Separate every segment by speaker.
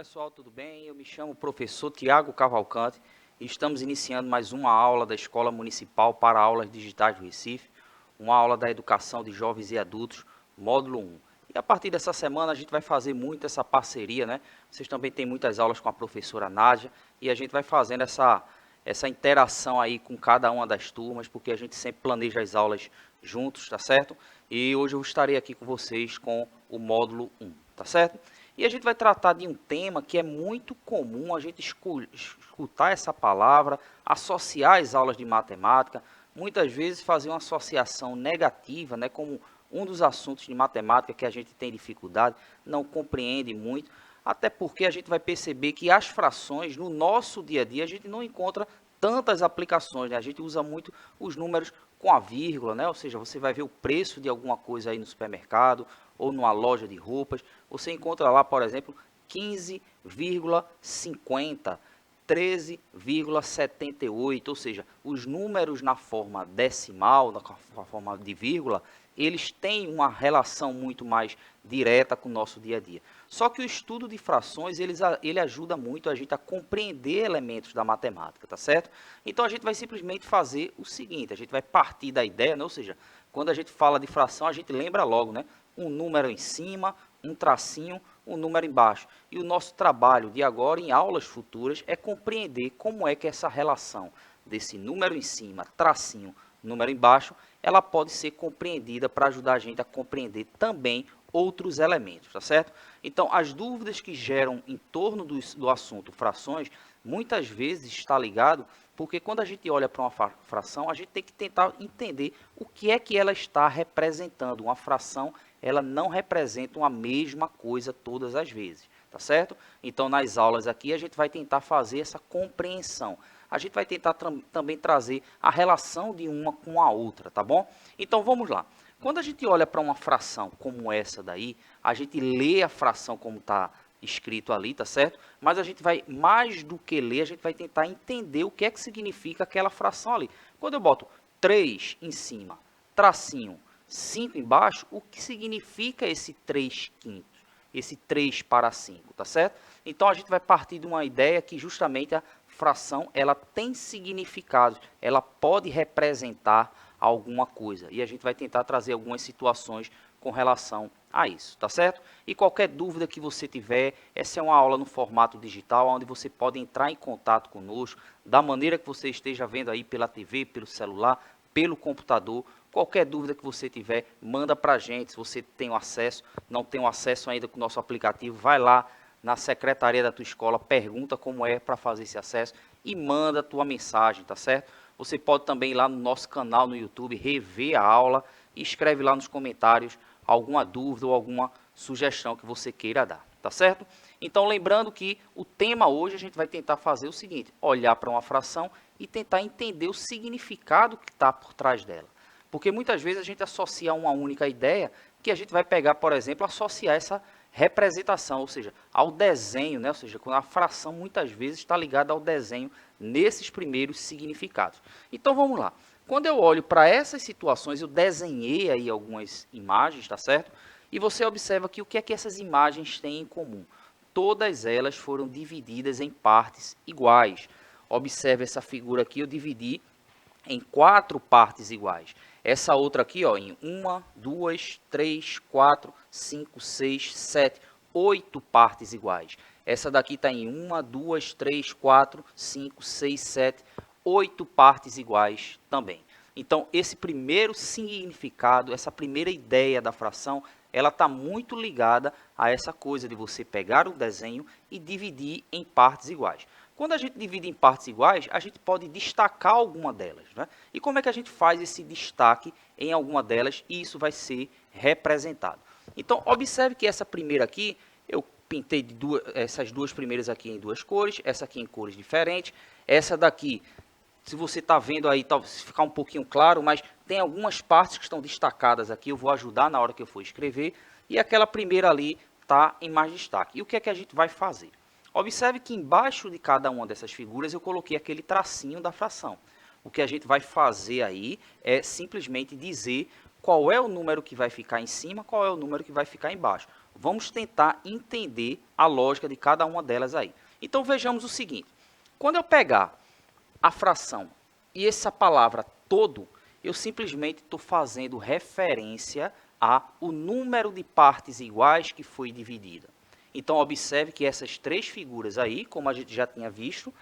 Speaker 1: pessoal, tudo bem? Eu me chamo professor Tiago Cavalcante e estamos iniciando mais uma aula da Escola Municipal para Aulas Digitais do Recife, uma aula da Educação de Jovens e Adultos, módulo 1. E a partir dessa semana a gente vai fazer muito essa parceria, né? Vocês também têm muitas aulas com a professora Nádia e a gente vai fazendo essa interação aí com cada uma das turmas, porque a gente sempre planeja as aulas juntos, tá certo? E hoje eu estarei aqui com vocês com o módulo 1, tá certo? E a gente vai tratar de um tema que é muito comum a gente escutar essa palavra, associar as aulas de matemática, muitas vezes fazer uma associação negativa, né, como um dos assuntos de matemática que a gente tem dificuldade, não compreende muito, até porque a gente vai perceber que as frações, no nosso dia a dia, a gente não encontra tantas aplicações, né? A gente usa muito os números com a vírgula, né? Ou seja, você vai ver o preço de alguma coisa aí no supermercado ou numa loja de roupas, você encontra lá, por exemplo, 15,50, 13,78, ou seja, os números na forma decimal, na forma de vírgula, eles têm uma relação muito mais direta com o nosso dia a dia. Só que o estudo de frações, ele ajuda muito a gente a compreender elementos da matemática, tá certo? Então, a gente vai simplesmente fazer o seguinte, a gente vai partir da ideia, né? Ou seja, quando a gente fala de fração, a gente lembra logo, né? Um número em cima, um tracinho, um número embaixo. E o nosso trabalho de agora, em aulas futuras, é compreender como é que essa relação desse número em cima, tracinho, número embaixo, ela pode ser compreendida para ajudar a gente a compreender também outros elementos, tá certo? Então, as dúvidas que geram em torno do assunto frações, muitas vezes está ligado, porque quando a gente olha para uma fração, a gente tem que tentar entender o que é que ela está representando. Uma fração, ela não representa a mesma coisa todas as vezes, tá certo? Então, nas aulas aqui, a gente vai tentar fazer essa compreensão. A gente vai tentar também trazer a relação de uma com a outra, tá bom? Então, vamos lá. Quando a gente olha para uma fração como essa daí, a gente lê a fração como está escrito ali, tá certo? Mas a gente vai, mais do que ler, a gente vai tentar entender o que é que significa aquela fração ali. Quando eu boto 3 em cima, tracinho, 5 embaixo, o que significa esse 3 quintos? Esse 3 para 5, tá certo? Então, a gente vai partir de uma ideia que justamente a fração, ela tem significado, ela pode representar alguma coisa. E a gente vai tentar trazer algumas situações com relação a isso, tá certo? E qualquer dúvida que você tiver, essa é uma aula no formato digital, onde você pode entrar em contato conosco, da maneira que você esteja vendo aí pela TV, pelo celular, pelo computador. Qualquer dúvida que você tiver, manda para a gente. Se você tem o acesso, não tem o acesso ainda com o nosso aplicativo, vai lá na secretaria da tua escola, pergunta como é para fazer esse acesso e manda a tua mensagem, tá certo? Você pode também ir lá no nosso canal no YouTube, rever a aula e escreve lá nos comentários alguma dúvida ou alguma sugestão que você queira dar, tá certo? Então, lembrando que o tema hoje a gente vai tentar fazer o seguinte, olhar para uma fração e tentar entender o significado que está por trás dela. Porque muitas vezes a gente associa uma única ideia que a gente vai pegar, por exemplo, associar essa representação, ou seja, ao desenho, né? Ou seja, quando a fração muitas vezes está ligada ao desenho nesses primeiros significados. Então vamos lá. Quando eu olho para essas situações, eu desenhei aí algumas imagens, tá certo? E você observa que o que é que essas imagens têm em comum? Todas elas foram divididas em partes iguais. Observe essa figura aqui, eu dividi em 4 partes iguais. Essa outra aqui, ó, em 1, 2, 3, 4, 5, 6, 7, 8 partes iguais. Essa daqui está em 1, 2, 3, 4, 5, 6, 7, 8 partes iguais também. Então, esse primeiro significado, essa primeira ideia da fração, ela está muito ligada a essa coisa de você pegar o desenho e dividir em partes iguais. Quando a gente divide em partes iguais, a gente pode destacar alguma delas, né? E como é que a gente faz esse destaque em alguma delas e isso vai ser representado? Então, observe que essa primeira aqui, eu pintei essas duas primeiras aqui em 2 cores, essa aqui em cores diferentes, essa daqui, se você está vendo aí, talvez ficar um pouquinho claro, mas tem algumas partes que estão destacadas aqui, eu vou ajudar na hora que eu for escrever, e aquela primeira ali está em mais destaque. E o que é que a gente vai fazer? Observe que embaixo de cada uma dessas figuras eu coloquei aquele tracinho da fração. O que a gente vai fazer aí é simplesmente dizer qual é o número que vai ficar em cima, qual é o número que vai ficar embaixo. vamos tentar entender a lógica de cada uma delas aí. Então, vejamos o seguinte. Quando eu pegar a fração e essa palavra todo, eu simplesmente estou fazendo referência ao número de partes iguais que foi dividida. Então, observe que essas três figuras aí, como a gente já tinha visto,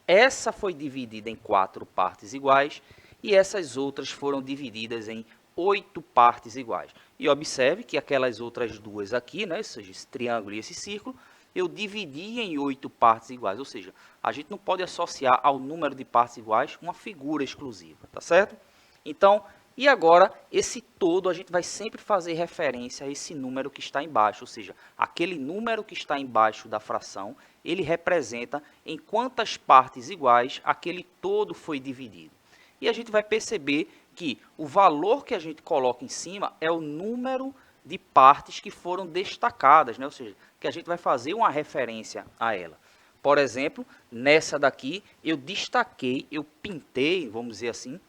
Speaker 1: essa foi dividida em 4 partes iguais e essas outras foram divididas em 8 partes iguais. E observe que aquelas outras duas aqui, né, esse triângulo e esse círculo, eu dividi em 8 partes iguais, ou seja, a gente não pode associar ao número de partes iguais uma figura exclusiva, tá certo? Então, e agora, esse todo a gente vai sempre fazer referência a esse número que está embaixo, ou seja, aquele número que está embaixo da fração, ele representa em quantas partes iguais aquele todo foi dividido. E a gente vai perceber que o valor que a gente coloca em cima é o número de partes que foram destacadas, né? Ou seja, que a gente vai fazer uma referência a ela. Por exemplo, nessa daqui, eu destaquei, eu pintei, vamos dizer assim,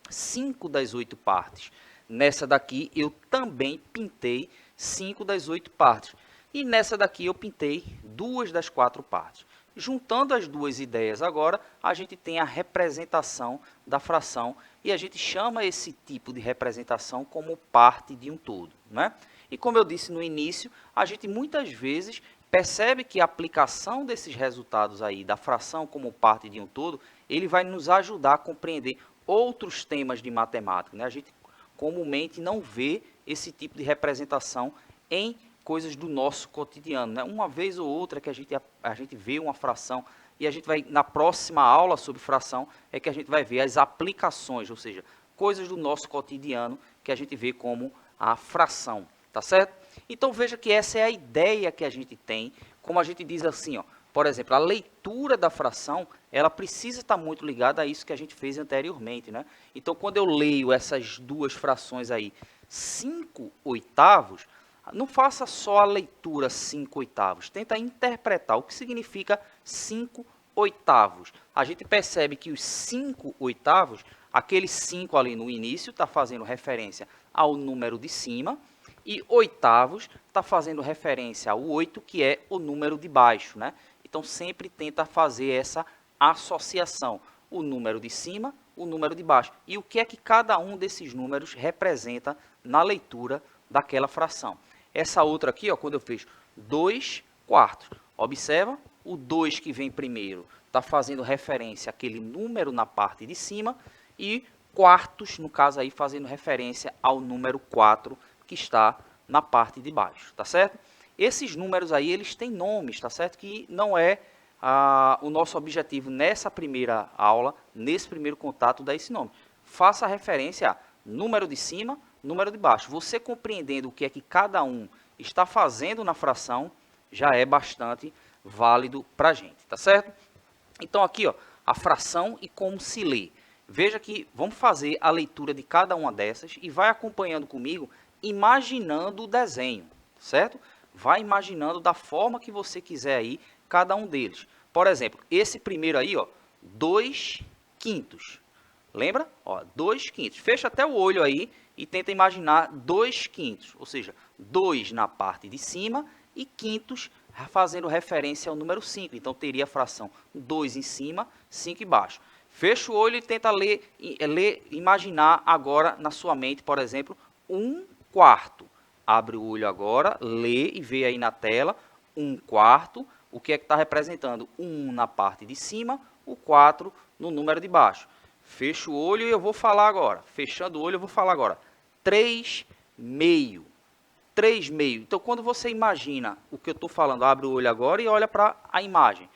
Speaker 1: 5 das 8 partes. Nessa daqui, eu também pintei 5 das 8 partes. E nessa daqui, eu pintei 2 das 4 partes. Juntando as duas ideias agora, a gente tem a representação da fração e a gente chama esse tipo de representação como parte de um todo, né? E como eu disse no início, a gente muitas vezes percebe que a aplicação desses resultados aí da fração como parte de um todo, ele vai nos ajudar a compreender outros temas de matemática, né? A gente comumente não vê esse tipo de representação em coisas do nosso cotidiano, né? Uma vez ou outra que a gente vê uma fração e a gente vai, na próxima aula sobre fração, é que a gente vai ver as aplicações, ou seja, coisas do nosso cotidiano que a gente vê como a fração, tá certo? Então veja que essa é a ideia que a gente tem, como a gente diz assim, ó, por exemplo, a leitura da fração, ela precisa estar muito ligada a isso que a gente fez anteriormente, né? Então quando eu leio essas duas frações aí, 5/8, não faça só a leitura 5/8, tenta interpretar o que significa 5/8. A gente percebe que os 5/8, aquele 5 ali no início está fazendo referência ao número de cima, e oitavos está fazendo referência ao 8, que é o número de baixo, né? Então sempre tenta fazer essa associação, o número de cima, o número de baixo. E o que é que cada um desses números representa na leitura daquela fração. Essa outra aqui, ó, quando eu fiz 2/4, observa, o 2 que vem primeiro está fazendo referência àquele número na parte de cima e quartos, no caso aí, fazendo referência ao número 4 que está na parte de baixo, tá certo? Esses números aí, eles têm nomes, tá certo? Que não é o nosso objetivo nessa primeira aula, nesse primeiro contato, dar esse nome. Faça referência a número de cima, número de baixo. Você compreendendo o que é que cada um está fazendo na fração, já é bastante válido para a gente, tá certo? Então aqui, ó, a fração e como se lê. Veja que vamos fazer a leitura de cada uma dessas e vai acompanhando comigo, imaginando o desenho, certo? Vai imaginando da forma que você quiser aí cada um deles. Por exemplo, esse primeiro aí, ó, 2/5. Lembra? Ó, 2/5. Fecha até o olho aí e tenta imaginar 2/5, ou seja, 2 na parte de cima e quintos fazendo referência ao número 5. Então, teria a fração 2 em cima, 5 embaixo. Fecha o olho e tenta imaginar agora na sua mente, por exemplo, 1/4. Abre o olho agora, lê e vê aí na tela 1/4. O que é que está representando? 1 na parte de cima, o 4 no número de baixo. Fecha o olho e eu vou falar agora. Fechando o olho, eu vou falar agora. 3/2. 3/2. Então, quando você imagina o que eu estou falando, abre o olho agora e olha para a imagem.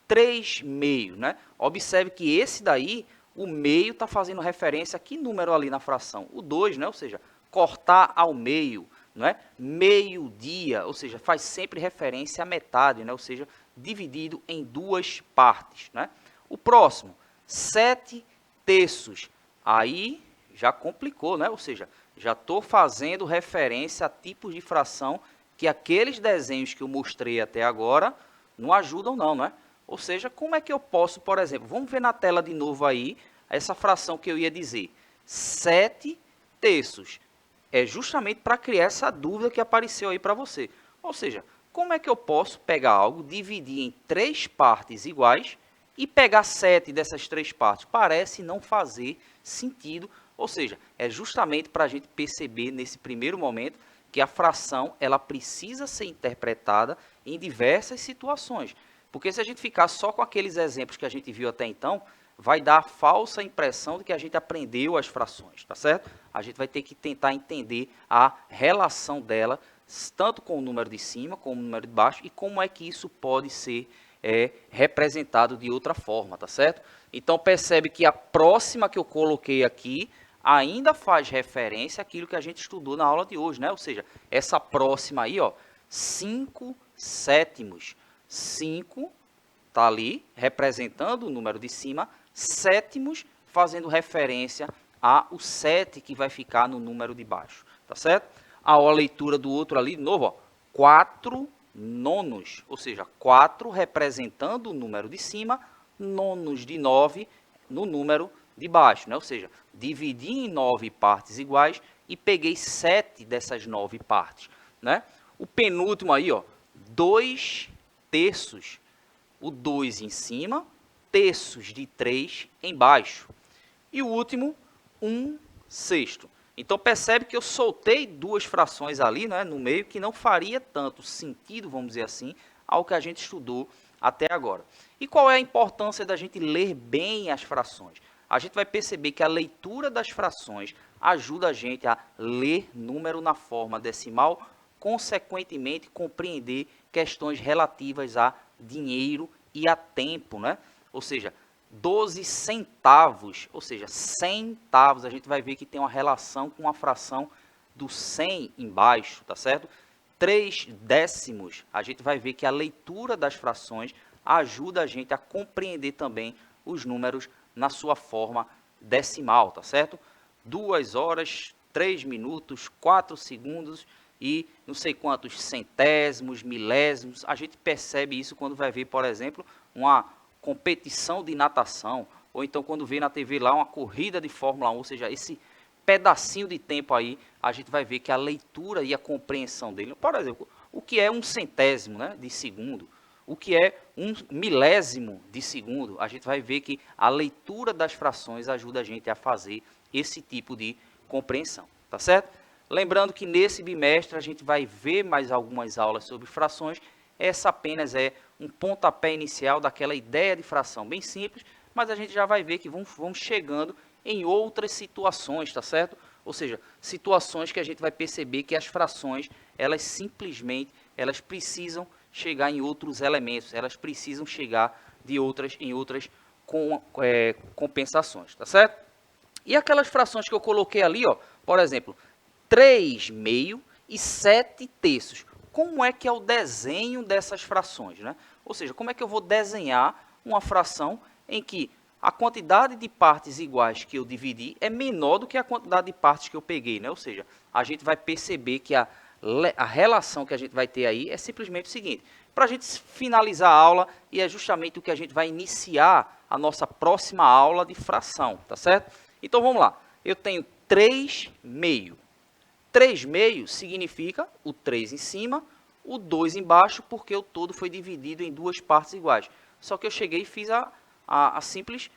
Speaker 1: 3/2, né? Observe que esse daí, o meio está fazendo referência a que número ali na fração? O 2, né? Ou seja, cortar ao meio, não é? Meio-dia, ou seja, faz sempre referência à metade, né? Ou seja, dividido em duas partes, né? O próximo, 7/3. Aí já complicou, né? Ou seja, já estou fazendo referência a tipos de fração que aqueles desenhos que eu mostrei até agora não ajudam não, né? Ou seja, como é que eu posso, por exemplo, vamos ver na tela de novo aí, essa fração que eu ia dizer, 7/3. É justamente para criar essa dúvida que apareceu aí para você. Ou seja, como é que eu posso pegar algo, dividir em 3 partes iguais e pegar 7 dessas 3 partes? Parece não fazer sentido, ou seja, é justamente para a gente perceber nesse primeiro momento que a fração ela precisa ser interpretada em diversas situações. Porque se a gente ficar só com aqueles exemplos que a gente viu até então, vai dar a falsa impressão de que a gente aprendeu as frações, tá certo? A gente vai ter que tentar entender a relação dela, tanto com o número de cima, como o número de baixo, e como é que isso pode ser representado de outra forma, tá certo? Então, percebe que a próxima que eu coloquei aqui ainda faz referência àquilo que a gente estudou na aula de hoje, né? Ou seja, essa próxima aí, ó, 5 sétimos. 5 está ali representando o número de cima, sétimos fazendo referência ao 7 que vai ficar no número de baixo, tá certo? A leitura do outro ali, de novo, ó, 4 nonos, ou seja, 4 representando o número de cima, nonos de 9 no número de baixo, né? Ou seja, dividi em 9 partes iguais e peguei 7 dessas 9 partes, né? O penúltimo aí, ó, 2 terços, o 2 em cima, terços de 3 embaixo. E o último, 1 sexto. Então, percebe que eu soltei duas frações ali, né, no meio, que não faria tanto sentido, vamos dizer assim, ao que a gente estudou até agora. E qual é a importância da gente ler bem as frações? A gente vai perceber que a leitura das frações ajuda a gente a ler número na forma decimal, consequentemente compreender questões relativas a dinheiro e a tempo, né? Ou seja, 12 centavos, ou seja, centavos, a gente vai ver que tem uma relação com a fração do 100 embaixo, tá certo? 3 décimos, a gente vai ver que a leitura das frações ajuda a gente a compreender também os números na sua forma decimal, tá certo? 2 horas, 3 minutos, 4 segundos e não sei quantos centésimos, milésimos. A gente percebe isso quando vai ver, por exemplo, uma competição de natação, ou então quando vê na TV lá uma corrida de Fórmula 1, ou seja, esse pedacinho de tempo aí, a gente vai ver que a leitura e a compreensão dele, por exemplo, o que é um centésimo, né, de segundo, o que é um milésimo de segundo, a gente vai ver que a leitura das frações ajuda a gente a fazer esse tipo de compreensão, tá certo? Lembrando que nesse bimestre a gente vai ver mais algumas aulas sobre frações. Essa apenas é um pontapé inicial daquela ideia de fração bem simples, mas a gente já vai ver que vamos chegando em outras situações, tá certo? Ou seja, situações que a gente vai perceber que as frações, elas simplesmente, elas precisam chegar em outros elementos, elas precisam chegar em outras compensações, tá certo? E aquelas frações que eu coloquei ali, ó, por exemplo, 3 meio e 7 terços. Como é que é o desenho dessas frações, né? Ou seja, como é que eu vou desenhar uma fração em que a quantidade de partes iguais que eu dividi é menor do que a quantidade de partes que eu peguei, né? Ou seja, a gente vai perceber que a relação que a gente vai ter aí é simplesmente o seguinte. Para a gente finalizar a aula, e é justamente o que a gente vai iniciar a nossa próxima aula de fração, tá certo? Então, vamos lá. Eu tenho 3 meio. 3 meios significa o 3 em cima, o 2 embaixo, porque o todo foi dividido em duas partes iguais. Só que eu cheguei e fiz a simples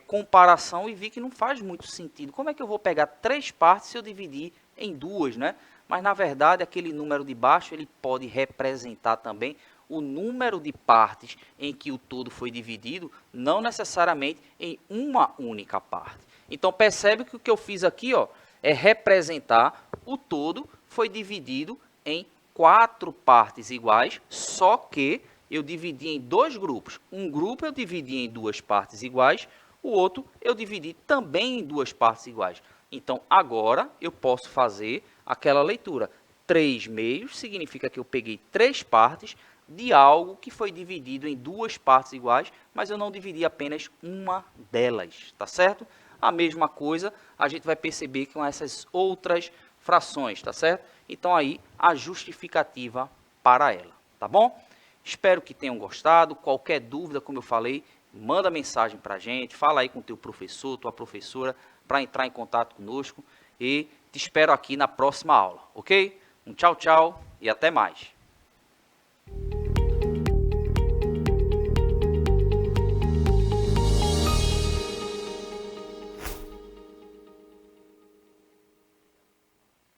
Speaker 1: comparação e vi que não faz muito sentido. Como é que eu vou pegar 3 partes se eu dividir em duas, né? Mas, na verdade, aquele número de baixo ele pode representar também o número de partes em que o todo foi dividido, não necessariamente em uma única parte. Então, percebe que o que eu fiz aqui, ó, é representar o todo foi dividido em 4 partes iguais, só que eu dividi em 2 grupos. Um grupo eu dividi em 2 partes iguais, o outro eu dividi também em 2 partes iguais. Então, agora eu posso fazer aquela leitura. 3 meios significa que eu peguei 3 partes de algo que foi dividido em 2 partes iguais, mas eu não dividi apenas uma delas, tá certo? A mesma coisa a gente vai perceber com essas outras frações, tá certo? Então, aí, a justificativa para ela, tá bom? Espero que tenham gostado. Qualquer dúvida, como eu falei, manda mensagem para a gente, fala aí com o teu professor, tua professora, para entrar em contato conosco e te espero aqui na próxima aula, ok? Um tchau, tchau e até mais.